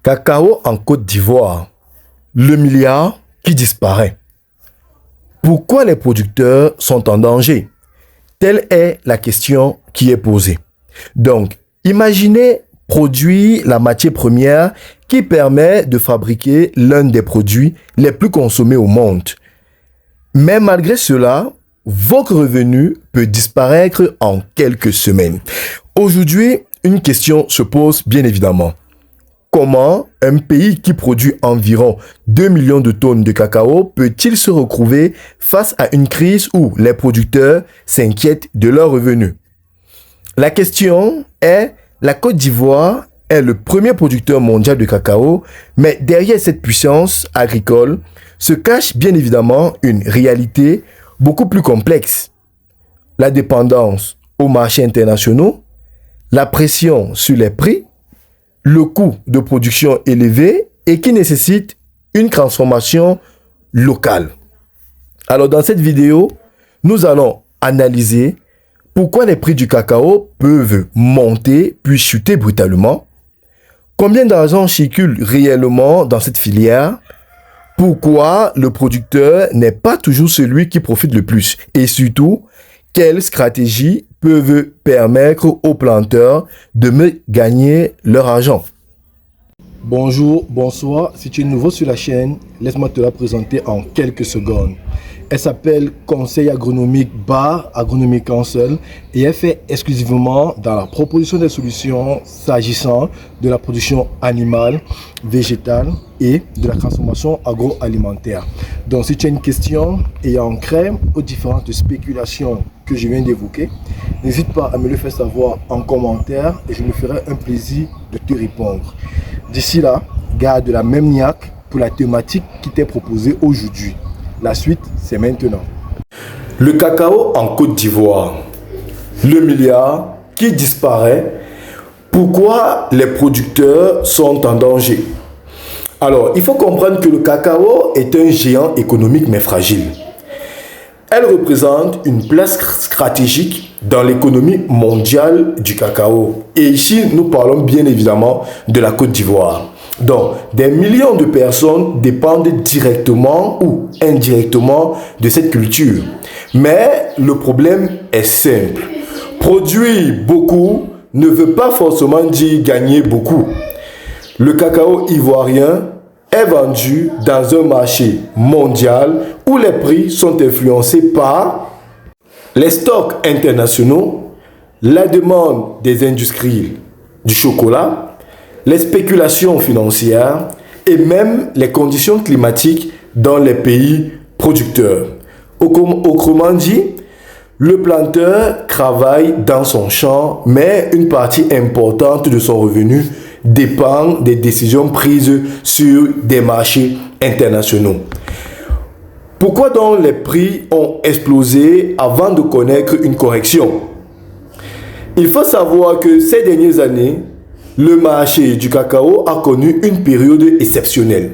Cacao en Côte d'Ivoire, le milliard qui disparaît. Pourquoi les producteurs sont en danger? Telle est la question qui est posée. Donc, imaginez produire la matière première qui permet de fabriquer l'un des produits les plus consommés au monde. Mais malgré cela, votre revenu peut disparaître en quelques semaines. Aujourd'hui, une question se pose bien évidemment. Comment un pays qui produit environ 2 millions de tonnes de cacao peut-il se retrouver face à une crise où les producteurs s'inquiètent de leurs revenus? La question est, la Côte d'Ivoire est le premier producteur mondial de cacao, mais derrière cette puissance agricole se cache bien évidemment une réalité beaucoup plus complexe. La dépendance aux marchés internationaux, la pression sur les prix, le coût de production élevé et qui nécessite une transformation locale. Alors dans cette vidéo, nous allons analyser pourquoi les prix du cacao peuvent monter puis chuter brutalement, combien d'argent circule réellement dans cette filière, pourquoi le producteur n'est pas toujours celui qui profite le plus et surtout, quelles stratégies peuvent permettre aux planteurs de gagner leur argent. Bonjour, bonsoir, si tu es nouveau sur la chaîne, laisse-moi te la présenter en quelques secondes. Elle s'appelle Conseil agronomique Bar Agronomic Council et elle fait exclusivement dans la proposition des solutions s'agissant de la production animale, végétale et de la transformation agroalimentaire. Donc si tu as une question ayant trait aux différentes spéculations que je viens d'évoquer, n'hésite pas à me le faire savoir en commentaire et je me ferai un plaisir de te répondre. D'ici là, garde la même niaque pour la thématique qui t'est proposée aujourd'hui. La suite, c'est maintenant. Le cacao en Côte d'Ivoire. Le milliard qui disparaît. Pourquoi les producteurs sont en danger? Alors, il faut comprendre que le cacao est un géant économique mais fragile. Elle représente une place stratégique dans l'économie mondiale du cacao. Et ici, nous parlons bien évidemment de la Côte d'Ivoire. Donc, des millions de personnes dépendent directement ou indirectement de cette culture. Mais le problème est simple. Produire beaucoup ne veut pas forcément dire gagner beaucoup. Le cacao ivoirien est vendu dans un marché mondial où les prix sont influencés par les stocks internationaux, la demande des industriels du chocolat, les spéculations financières et même les conditions climatiques dans les pays producteurs. Autrement dit, le planteur travaille dans son champ, mais une partie importante de son revenu dépend des décisions prises sur des marchés internationaux. Pourquoi donc les prix ont explosé avant de connaître une correction? Il faut savoir que ces dernières années, le marché du cacao a connu une période exceptionnelle.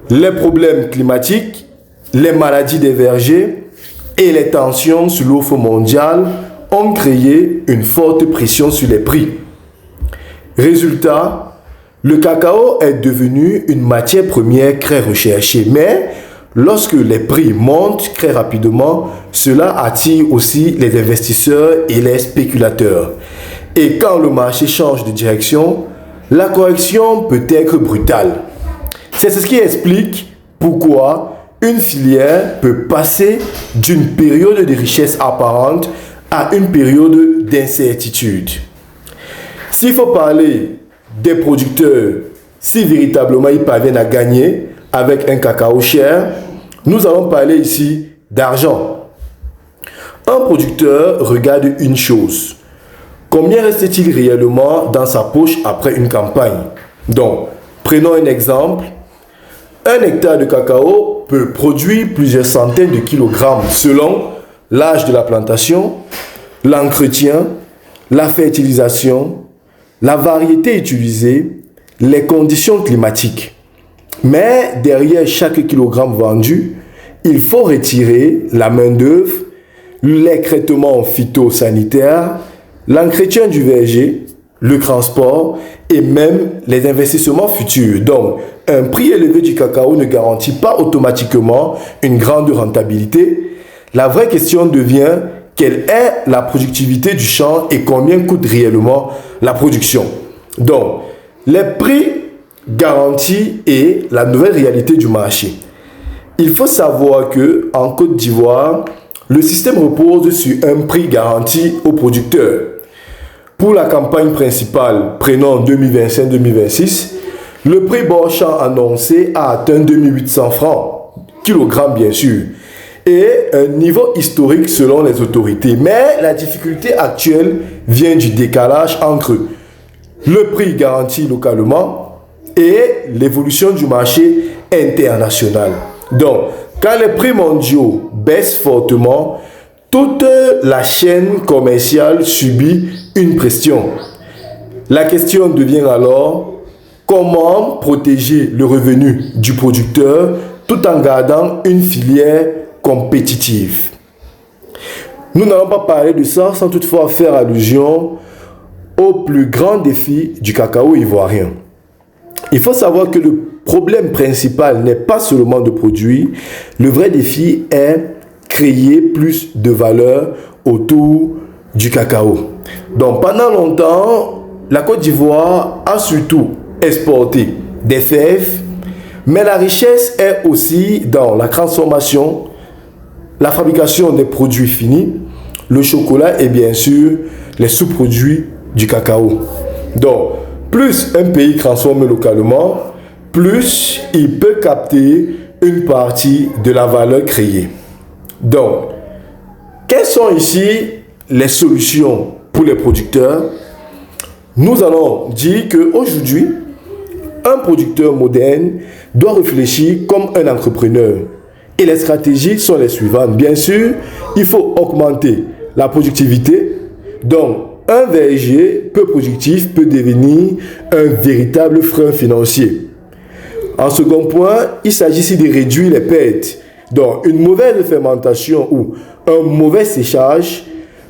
Les problèmes climatiques, les maladies des vergers et les tensions sur l'offre mondiale ont créé une forte pression sur les prix. Résultat, le cacao est devenu une matière première très recherchée, mais lorsque les prix montent très rapidement, cela attire aussi les investisseurs et les spéculateurs. Et quand le marché change de direction, la correction peut être brutale. C'est ce qui explique pourquoi une filière peut passer d'une période de richesse apparente à une période d'incertitude. S'il faut parler des producteurs, si véritablement ils parviennent à gagner avec un cacao cher, nous allons parler ici d'argent. Un producteur regarde une chose. Combien reste-t-il réellement dans sa poche après une campagne? Donc, prenons un exemple. Un hectare de cacao peut produire plusieurs centaines de kilogrammes selon l'âge de la plantation, l'entretien, la fertilisation, la variété utilisée, les conditions climatiques. Mais derrière chaque kilogramme vendu, il faut retirer la main-d'œuvre, les traitements phytosanitaires, l'entretien du verger, le transport et même les investissements futurs. Donc, un prix élevé du cacao ne garantit pas automatiquement une grande rentabilité. La vraie question devient: quelle est la productivité du champ et combien coûte réellement la production? Donc, les prix garantis et la nouvelle réalité du marché. Il faut savoir que en Côte d'Ivoire, le système repose sur un prix garanti aux producteurs. Pour la campagne principale, prenons 2025-2026, le prix Bourg-Champ annoncé a atteint 2800 francs, kilogramme bien sûr, et un niveau historique selon les autorités. Mais la difficulté actuelle vient du décalage entre le prix garanti localement et l'évolution du marché international. Donc, quand les prix mondiaux baissent fortement, toute la chaîne commerciale subit une pression. La question devient alors: comment protéger le revenu du producteur tout en gardant une filière compétitive? Nous n'allons pas parler de ça sans toutefois faire allusion au plus grand défi du cacao ivoirien. Il faut savoir que le problème principal n'est pas seulement de produire. Le vrai défi est créer plus de valeur autour du cacao. Donc pendant longtemps, la Côte d'Ivoire a surtout exporté des fèves, mais la richesse est aussi dans la transformation, la fabrication des produits finis, le chocolat et bien sûr les sous-produits du cacao. Donc, plus un pays transforme localement, plus il peut capter une partie de la valeur créée. Donc, quelles sont ici les solutions pour les producteurs? Nous allons dire qu'aujourd'hui, un producteur moderne doit réfléchir comme un entrepreneur. Et les stratégies sont les suivantes. Bien sûr, il faut augmenter la productivité. Donc, un verger peu productif peut devenir un véritable frein financier. En second point, il s'agit ici de réduire les pertes. Donc, une mauvaise fermentation ou un mauvais séchage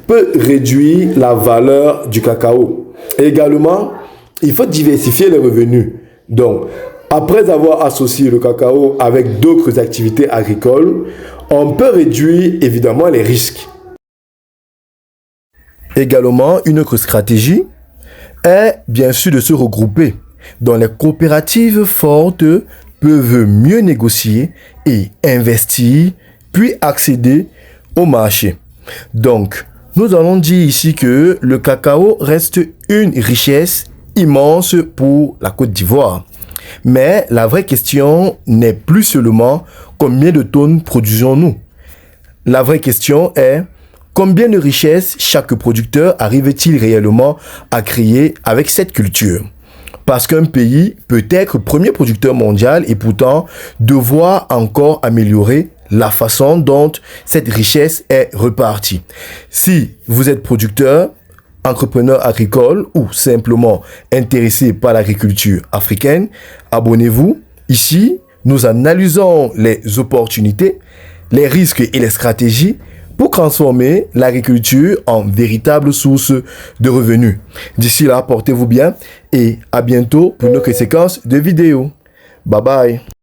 peut réduire la valeur du cacao. Et également, il faut diversifier les revenus. Donc, après avoir associé le cacao avec d'autres activités agricoles, on peut réduire évidemment les risques. Également, une autre stratégie est bien sûr de se regrouper. Donc, les coopératives fortes peuvent mieux négocier et investir, puis accéder au marché. Donc, nous allons dire ici que le cacao reste une richesse immense pour la Côte d'Ivoire. Mais la vraie question n'est plus seulement combien de tonnes produisons-nous. La vraie question est: combien de richesses chaque producteur arrive-t-il réellement à créer avec cette culture? Parce qu'un pays peut être premier producteur mondial et pourtant devoir encore améliorer la façon dont cette richesse est repartie. Si vous êtes producteur, entrepreneur agricole ou simplement intéressé par l'agriculture africaine, abonnez-vous. Ici, nous analysons les opportunités, les risques et les stratégies pour transformer l'agriculture en véritable source de revenus. D'ici là, portez-vous bien et à bientôt pour une autre séquence de vidéos. Bye bye.